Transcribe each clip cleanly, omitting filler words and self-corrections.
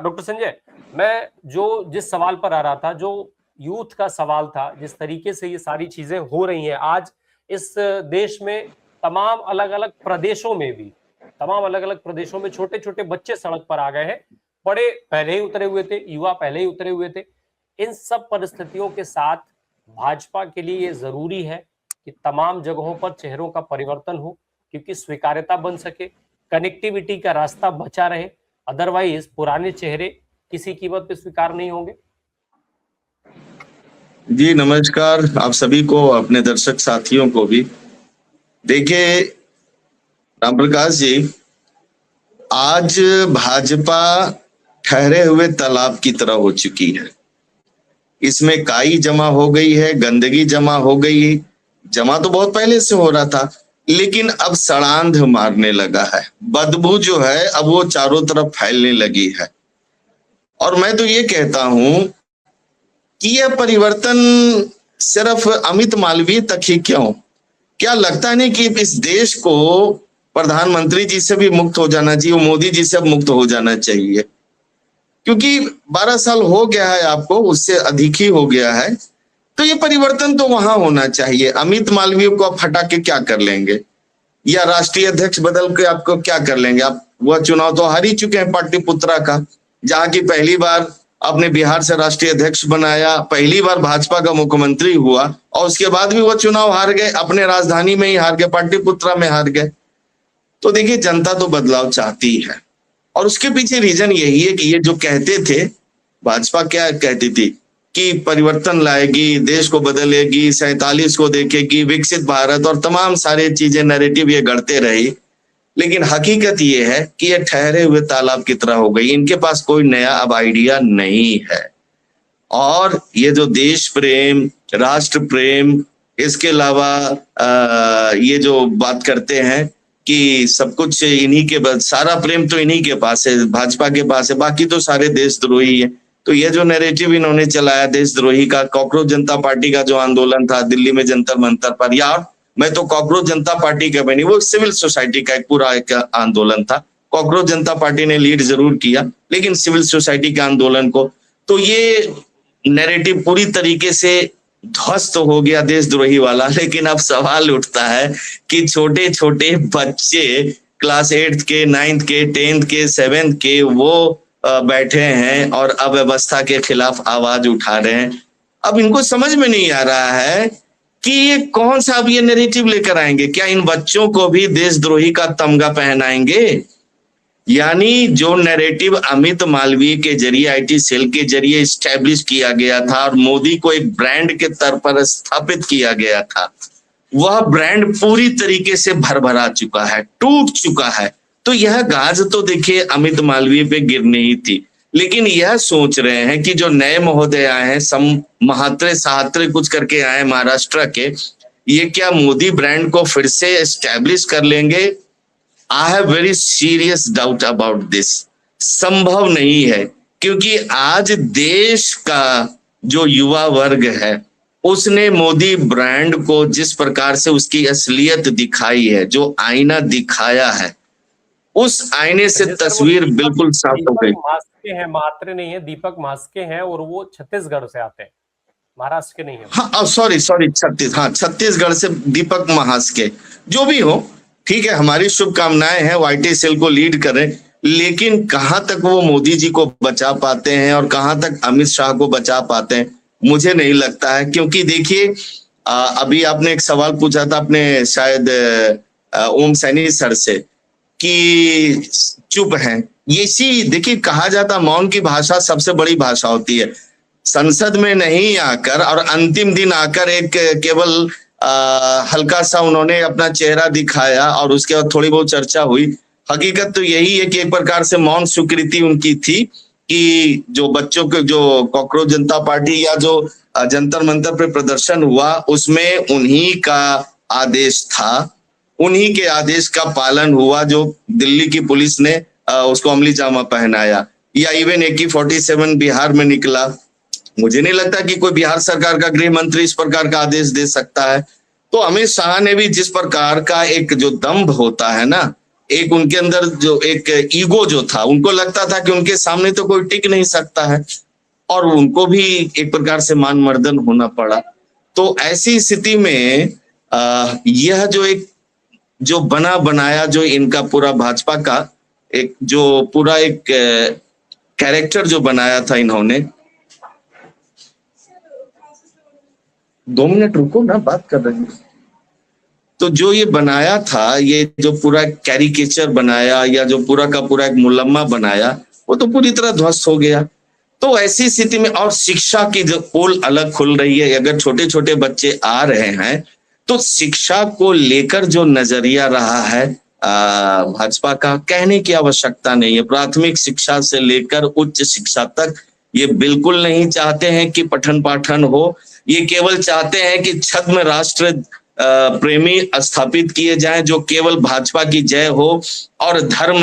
Doctor Sanjay, मैं जिस सवाल पर आ रहा था, जो यूथ का सवाल था, जिस तरीके से ये सारी चीजें हो रही हैं आज इस देश में, तमाम अलग-अलग प्रदेशों में छोटे-छोटे बच्चे सड़क पर आ गए हैं। बड़े पहले ही उतरे हुए थे, युवा पहले ही उतरे हुए थे। इन सब परिस्थितियों के साथ भाजपा के लिए ये जरूरी है कि तमाम जगहों पर चेहरों का परिवर्तन हो, क्योंकि स्वीकार्यता बन सके, कनेक्टिविटी का रास्ता बचा रहे। अदरवाइज पुराने चेहरे किसी कीमत पे स्वीकार नहीं होंगे। जी नमस्कार, आप सभी को, अपने दर्शक साथियों को भी। देखिए राम प्रकाश जी, आज भाजपा ठहरे हुए तालाब की तरह हो चुकी है। इसमें काई जमा हो गई है, गंदगी जमा हो गई। जमा तो बहुत पहले से हो रहा था, लेकिन अब सड़ांध मारने लगा है। बदबू जो है अब वो चारों तरफ फैलने लगी है। और मैं तो ये कहता हूं कि यह परिवर्तन सिर्फ अमित मालवीय तक ही क्यों, क्या लगता नहीं कि इस देश को प्रधानमंत्री जी से भी मुक्त हो जाना चाहिए, मोदी जी से अब मुक्त हो जाना चाहिए? क्योंकि 12 साल हो गया है आपको, उससे अधिक ही हो गया है। तो ये परिवर्तन तो वहां होना चाहिए। अमित मालवीय को आप हटा के क्या कर लेंगे, या राष्ट्रीय अध्यक्ष बदल के आपको क्या कर लेंगे? आप वह चुनाव तो हार ही चुके हैं पाटलिपुत्रा का, जहां की पहली बार आपने बिहार से राष्ट्रीय अध्यक्ष बनाया, पहली बार भाजपा का मुख्यमंत्री हुआ, और उसके बाद भी वो चुनाव हार गए, अपने राजधानी में ही हार गए, पाटलिपुत्रा में हार गए। तो देखिए, जनता तो बदलाव चाहती है, और उसके पीछे रीजन यही है कि ये जो कहते थे, भाजपा क्या कहती थी कि परिवर्तन लाएगी, देश को बदलेगी, 47 को देखेगी, विकसित भारत और तमाम सारे चीजें, नैरेटिव ये गढ़ते रही। लेकिन हकीकत ये है कि ये ठहरे हुए तालाब की तरह हो गई। इनके पास कोई नया अब आइडिया नहीं है। और ये जो देश प्रेम, राष्ट्र प्रेम, इसके अलावा ये जो बात करते हैं कि सब कुछ इन्हीं के बाद, सारा प्रेम तो इन्हीं के पास है, भाजपा के पास है, बाकी तो सारे देशद्रोही है। तो ये जो नैरेटिव इन्होंने चलाया देशद्रोही का, कॉकरोच जनता पार्टी का जो आंदोलन था दिल्ली में जंतर मंतर पर, या मैं तो कॉकरोच जनता पार्टी का भी नहीं, वो सिविल सोसाइटी का एक पूरा एक आंदोलन था। कॉकरोच जनता पार्टी ने लीड जरूर किया, लेकिन सिविल सोसाइटी के आंदोलन को, तो ये नैरेटिव पूरी तरीके से ध्वस्त हो गया देशद्रोही वाला। लेकिन अब सवाल उठता है कि छोटे छोटे बच्चे क्लास 8 के, 9th के, 10th के, 7th के, वो बैठे हैं और अव्यवस्था के खिलाफ आवाज उठा रहे हैं। अब इनको समझ में नहीं आ रहा है कि ये कौन सा अब ये नैरेटिव लेकर आएंगे। क्या इन बच्चों को भी देशद्रोही का तमगा पहनाएंगे? यानी जो नैरेटिव अमित मालवीय के जरिए, आईटी सेल के जरिए स्टैब्लिश किया गया था और मोदी को एक ब्रांड के तौर पर स्थापित किया गया था, वह ब्रांड पूरी तरीके से भरभरा चुका है, टूट चुका है। तो यह गाज तो देखिए अमित मालवीय पे गिरनी ही थी। लेकिन यह सोच रहे हैं कि जो नए महोदय आए हैं, महात्रे सहात्रे कुछ करके आए महाराष्ट्र के, ये क्या मोदी ब्रांड को फिर से एस्टैब्लिश कर लेंगे? I have very serious doubt about this. संभव नहीं है, क्योंकि आज देश का जो युवा वर्ग है, उसने मोदी ब्रांड को जिस प्रकार से उसकी असलियत दिखाई है, जो आईना दिखाया है, उस आईने से तस्वीर बिल्कुल साफ हो गई। महास्के हैं, महात्रे नहीं है, दीपक महास्के हैं, और वो छत्तीसगढ़ से आते हैं, महाराष्ट्र के नहीं है। हाँ सॉरी छत्तीसगढ़ से दीपक महास्के। जो भी हो, ठीक है, हमारी शुभकामनाएं हैं, वाईटी सेल को लीड करें। लेकिन कहां तक वो मोदी जी को बचा पाते हैं और कहां तक अमित शाह को बचा पाते हैं, मुझे नहीं लगता है। क्योंकि देखिए, अभी आपने एक सवाल पूछा था अपने शायद ओम सैनी सर से कि चुप हैं। इसी देखिए, कहा जाता मौन की भाषा सबसे बड़ी भाषा होती है। संसद में नहीं आकर और अंतिम दिन आकर एक केवल हल्का सा उन्होंने अपना चेहरा दिखाया और उसके बाद थोड़ी बहुत चर्चा हुई। हकीकत तो यही है कि एक प्रकार से मौन स्वीकृति उनकी थी कि जो बच्चों के, जो कॉकरोच जनता पार्टी या जो जंतर मंतर पे प्रदर्शन हुआ, उसमें उन्हीं का आदेश था, उन्हीं के आदेश का पालन हुआ। जो दिल्ली की पुलिस ने उसको अमली जामा पहनाया, या इवन AK-47 बिहार में निकला। मुझे नहीं लगता कि कोई बिहार सरकार का गृह मंत्री इस प्रकार का आदेश दे सकता है। तो अमित शाह ने भी जिस प्रकार का एक जो दम्भ होता है ना, एक उनके अंदर जो एक ईगो जो था, उनको लगता था कि उनके सामने तो कोई टिक नहीं सकता है, और उनको भी एक प्रकार से मान मर्दन होना पड़ा। तो ऐसी स्थिति में यह जो एक जो बना बनाया जो इनका पूरा भाजपा का एक जो पूरा एक कैरेक्टर जो बनाया था इन्होंने, 2 मिनट रुको ना, बात कर रहे हैं। तो जो ये बनाया था, ये जो पूरा कैरिकेचर बनाया या जो पूरा का पूरा एक मुलम्मा बनाया, वो तो पूरी तरह ध्वस्त हो गया। तो ऐसी स्थिति में और शिक्षा की जो पोल अलग खुल रही है, अगर छोटे छोटे बच्चे आ रहे हैं तो शिक्षा को लेकर जो नजरिया रहा है भाजपा का, कहने की आवश्यकता नहीं है। प्राथमिक शिक्षा से लेकर उच्च शिक्षा तक ये बिल्कुल नहीं चाहते हैं कि पठन पाठन हो, ये केवल चाहते हैं कि छद्म राष्ट्र प्रेमी स्थापित किए जाएं, जो केवल भाजपा की जय हो और धर्म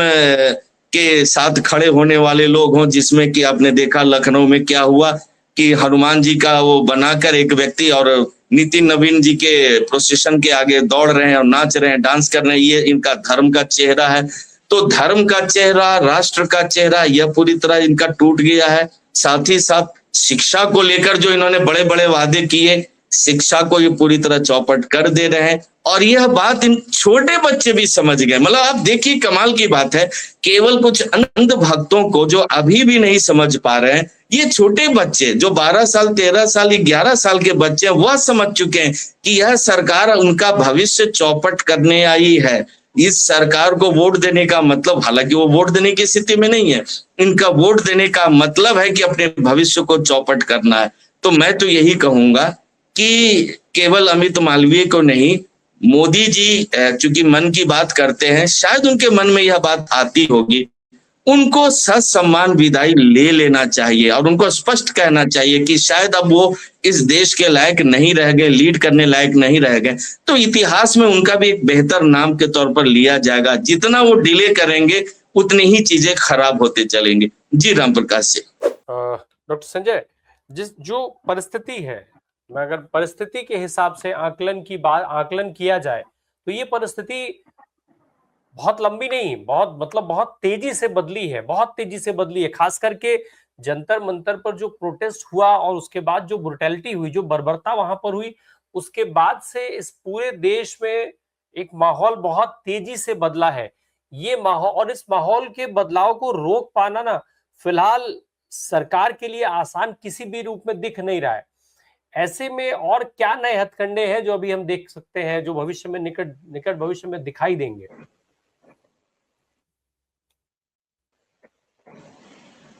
के साथ खड़े होने वाले लोग हों, जिसमें कि आपने देखा लखनऊ में क्या हुआ कि हनुमान जी का वो बनाकर एक व्यक्ति और नितिन नवीन जी के प्रोसेशन के आगे दौड़ रहे हैं और नाच रहे हैं, डांस कर रहे हैं। ये इनका धर्म का चेहरा है। तो धर्म का चेहरा, राष्ट्र का चेहरा, यह पूरी तरह इनका टूट गया है। साथ ही साथ शिक्षा को लेकर जो इन्होंने बड़े बड़े वादे किए, शिक्षा को ये पूरी तरह चौपट कर दे रहे हैं। और यह बात इन छोटे बच्चे भी समझ गए। मतलब आप देखिए, कमाल की बात है, केवल कुछ अंध भक्तों को जो अभी भी नहीं समझ पा रहे हैं, ये छोटे बच्चे जो 12 साल 13 साल 11 साल के बच्चे हैं, वह समझ चुके हैं कि यह सरकार उनका भविष्य चौपट करने आई है। इस सरकार को वोट देने का मतलब, हालांकि वो वोट देने की स्थिति में नहीं है, इनका वोट देने का मतलब है कि अपने भविष्य को चौपट करना है। तो मैं तो यही कहूंगा कि केवल अमित मालवीय को नहीं, मोदी जी चूंकि मन की बात करते हैं, शायद उनके मन में यह बात आती होगी, उनको ससम्मान विदाई ले लेना चाहिए और उनको स्पष्ट कहना चाहिए कि शायद अब वो इस देश के लायक नहीं रह गए, लीड करने लायक नहीं रह गए, तो इतिहास में उनका भी एक बेहतर नाम के तौर पर लिया जाएगा। जितना वो डिले करेंगे उतनी ही चीजें खराब होते चलेंगे। जी राम प्रकाश जी। डॉक्टर संजय, जो परिस्थिति है, मैं अगर परिस्थिति के हिसाब से आकलन किया जाए तो ये परिस्थिति बहुत लंबी नहीं, बहुत तेजी से बदली है, बहुत तेजी से बदली है। खास करके जंतर मंतर पर जो प्रोटेस्ट हुआ और उसके बाद जो ब्रुटैलिटी हुई, जो बर्बरता वहां पर हुई, उसके बाद से इस पूरे देश में एक माहौल बहुत तेजी से बदला है। ये माहौल और इस माहौल के बदलाव को रोक पाना ना फिलहाल सरकार के लिए आसान किसी भी रूप में दिख नहीं रहा है। ऐसे में और क्या नए हथकंडे हैं जो अभी हम देख सकते हैं, जो भविष्य में निकट भविष्य में दिखाई देंगे?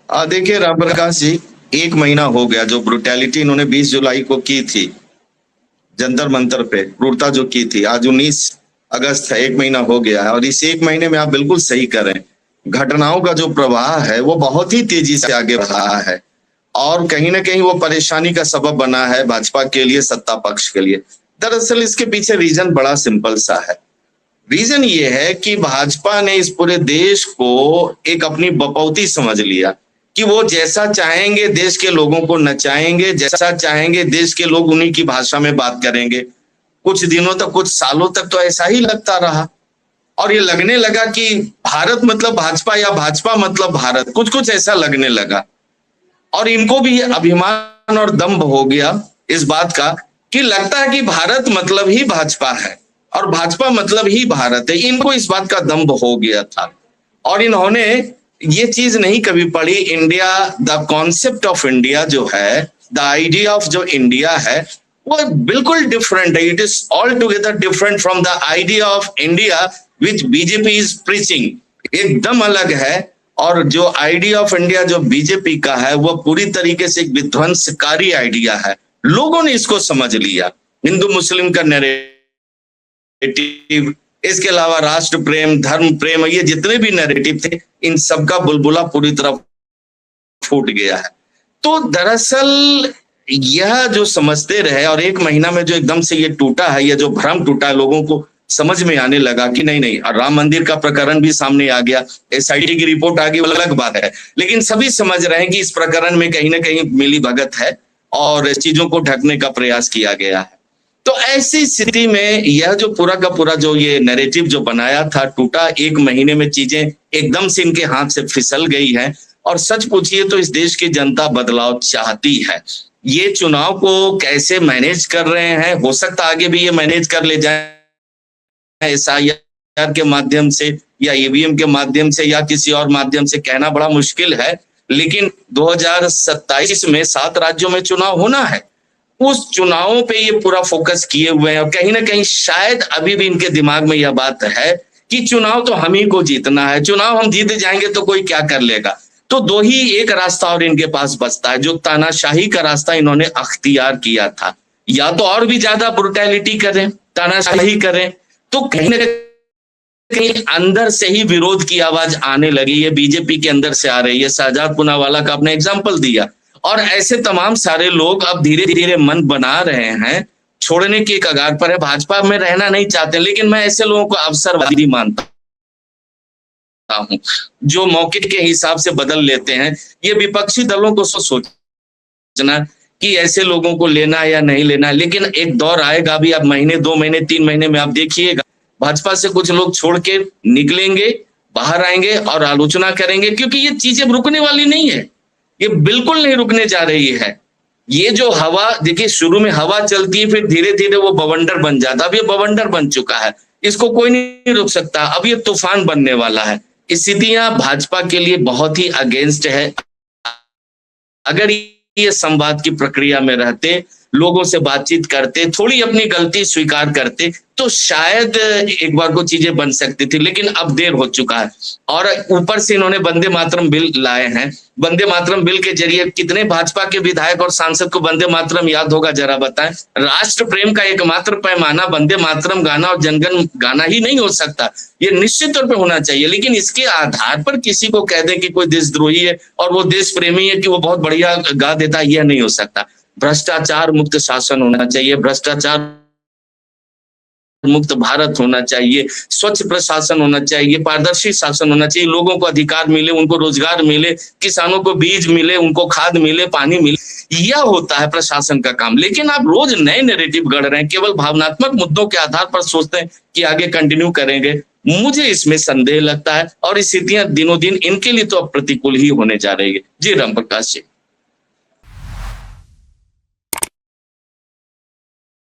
देखिए राम प्रकाश जी, 1 महीना हो गया जो ब्रुटैलिटी इन्होंने 20 जुलाई को की थी, जंतर मंतर पे क्रूरता जो की थी, आज 19 अगस्त है, 1 महीना हो गया है। और इस 1 महीने में आप बिल्कुल सही करें, घटनाओं का जो प्रवाह है वो बहुत ही तेजी से आगे बढ़ा है और कहीं ना कहीं वो परेशानी का सबब बना है भाजपा के लिए, सत्ता पक्ष के लिए। दरअसल इसके पीछे रीजन बड़ा सिंपल सा है। रीजन ये है कि भाजपा ने इस पूरे देश को एक अपनी बपौती समझ लिया कि वो जैसा चाहेंगे देश के लोगों को नचाएंगे, जैसा चाहेंगे देश के लोग उन्हीं की भाषा में बात करेंगे। कुछ दिनों तक, कुछ सालों तक तो ऐसा ही लगता रहा और ये लगने लगा कि भारत मतलब भाजपा या भाजपा मतलब भारत, कुछ कुछ ऐसा लगने लगा। और इनको भी अभिमान और दंभ हो गया इस बात का कि लगता है कि भारत मतलब ही भाजपा है और भाजपा मतलब ही भारत है। इनको इस बात का दंभ हो गया था और इन्होंने ये चीज नहीं कभी पढ़ी, India, the concept of India जो है, द आइडिया ऑफ जो इंडिया है, वो बिल्कुल डिफरेंट है। It is all together different from the idea of India which BJP is preaching. एकदम अलग है। और जो आइडिया ऑफ इंडिया जो बीजेपी का है वो पूरी तरीके से एक विध्वंसकारी आइडिया है। लोगों ने इसको समझ लिया। हिंदू मुस्लिम का नैरेटिव, इसके अलावा राष्ट्र प्रेम, धर्म प्रेम, ये जितने भी नैरेटिव थे, इन सबका बुलबुला पूरी तरह फूट गया है। तो दरअसल यह जो समझते रहे और 1 महीना में जो एकदम से ये टूटा है, ये जो भ्रम टूटा है, लोगों को समझ में आने लगा कि नहीं, और राम मंदिर का प्रकरण भी सामने आ गया, एसआईटी की रिपोर्ट आ गई, अलग बात है, लेकिन सभी समझ रहे हैं कि इस प्रकरण में कहीं ना कहीं मिली भगत है और चीजों को ढकने का प्रयास किया गया है। तो ऐसी स्थिति में यह जो पूरा का पूरा जो ये नैरेटिव जो बनाया था टूटा, 1 महीने में चीजें एकदम से इनके हाथ से फिसल गई है। और सच पूछिए तो इस देश की जनता बदलाव चाहती है। ये चुनाव को कैसे मैनेज कर रहे हैं, हो सकता आगे भी ये मैनेज कर ले जाए SIR के माध्यम से या EVM के माध्यम से या किसी और माध्यम से, कहना बड़ा मुश्किल है। लेकिन 2027 में 7 राज्यों में चुनाव होना है, उस चुनावों पे ये पूरा फोकस किए हुए हैं। और कहीं ना कहीं शायद अभी भी इनके दिमाग में यह बात है कि चुनाव तो हम ही को जीतना है, चुनाव हम जीत जाएंगे तो कोई क्या कर लेगा। तो दो ही एक रास्ता और इनके पास बचता है, जो तानाशाही का रास्ता इन्होंने अख्तियार किया था। या तो और भी ज्यादा ब्रुटैलिटी करें, तानाशाही करें, तो कहीं ना कहीं अंदर से ही विरोध की आवाज आने लगी। ये बीजेपी के अंदर से आ रही है, शहजाद पूनावाला का आपने एग्जाम्पल दिया, और ऐसे तमाम सारे लोग अब धीरे धीरे मन बना रहे हैं, छोड़ने की कगार पर है, भाजपा में रहना नहीं चाहते। लेकिन मैं ऐसे लोगों को अवसरवादी मानता हूं, जो मौके के हिसाब से बदल लेते हैं। ये विपक्षी दलों को सोचना कि ऐसे लोगों को लेना या नहीं लेना, लेकिन एक दौर आएगा भी, अब महीने 2 महीने 3 महीने में आप देखिएगा, भाजपा से कुछ लोग छोड़ के निकलेंगे, बाहर आएंगे और आलोचना करेंगे, क्योंकि ये चीजें रुकने वाली नहीं है, ये बिल्कुल नहीं रुकने जा रही है। ये जो हवा, देखिए शुरू में हवा चलती है, फिर धीरे धीरे वो बवंडर बन जाता है। अब ये बवंडर बन चुका है, इसको कोई नहीं रोक सकता, अब ये तूफान बनने वाला है। स्थितियां भाजपा के लिए बहुत ही अगेंस्ट है। अगर ये संवाद की प्रक्रिया में रहते, लोगों से बातचीत करते, थोड़ी अपनी गलती स्वीकार करते, तो शायद एक बार को चीजें बन सकती थी। लेकिन अब देर हो चुका है। और ऊपर से इन्होंने वंदे मातरम बिल लाए हैं। वंदे मातरम बिल के जरिए कितने भाजपा के विधायक और सांसद को वंदे मातरम याद होगा, जरा बताएं। राष्ट्र प्रेम का एकमात्र पैमाना वंदे मातरम गाना और जनगण गाना ही नहीं हो सकता, ये निश्चित तौर पर होना चाहिए। लेकिन इसके आधार पर किसी को कह दें कि कोई देशद्रोही है और वो देश प्रेमी है कि वो बहुत बढ़िया गा देता है, यह नहीं हो सकता। भ्रष्टाचार मुक्त शासन होना चाहिए, भ्रष्टाचार मुक्त भारत होना चाहिए, स्वच्छ प्रशासन होना चाहिए, पारदर्शी शासन होना चाहिए, लोगों को अधिकार मिले, उनको रोजगार मिले, किसानों को बीज मिले, उनको खाद मिले, पानी मिले, यह होता है प्रशासन का काम। लेकिन आप रोज नए नैरेटिव गढ़ रहे हैं, केवल भावनात्मक मुद्दों के आधार पर सोचते हैं कि आगे कंटिन्यू करेंगे। मुझे इसमें संदेह लगता है, और स्थितियां दिनों दिन इनके लिए तो अब प्रतिकूल ही होने जा रही है। जी राम प्रकाश जी।